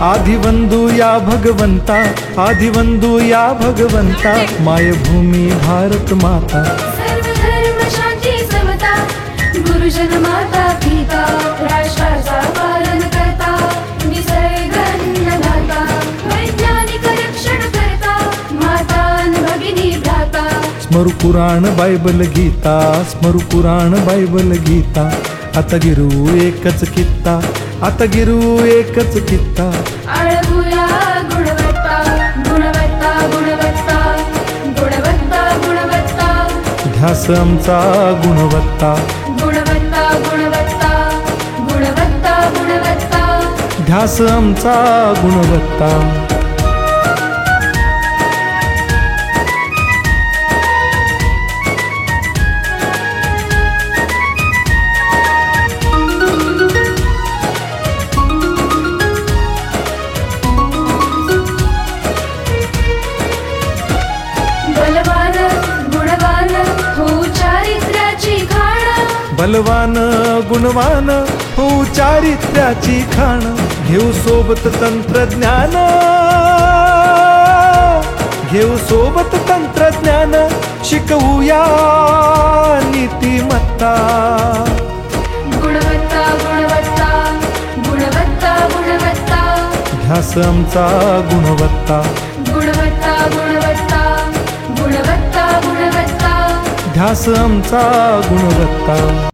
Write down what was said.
आदिवंदू या भगवंता, आदिवंदू या भगवंता, मायभूमी भारत माता। सर्व धर्म शांती समता, गुरुजन माता पिता, राष्ट्राचा पालन करता, निसर्ग अन्नदाता, वैज्ञानिक रक्षण करता, माता अन भगिनी भ्राता। स्मरू पुराण बायबल गीता, स्मरू पुराण बायबल गीता, आता गिरू एकच कित्ता, आता गिरू एकच कित्ता। आळगूया गुणवत्ता, गुणवत्ता, गुणवत्ता, गुणवत्ता, गुणवत्ता, ध्यास आमचा गुणवत्ता, गुणवत्ता, गुणवत्ता, गुणवत्ता, गुणवत्ता। ध्यास आमचा गुणवत्ता। बलवान गुणवान हो चारित्र्याची खाण, बलवान गुणवान हो चारित्र्याची खाण, घेऊ सोबत तंत्रज्ञान, घेऊ सोबत तंत्रज्ञान, शिकवूया नीतिमत्ता। गुणवत्ता, गुणवत्ता, गुणवत्ता, गुणवत्ता, ध्यास आमचा गुणवत्ता, गुणवत्ता, गुणवत्ता, गुणवत्ता, गुणवत्ता। ध्यास आमचा गुणवत्ता।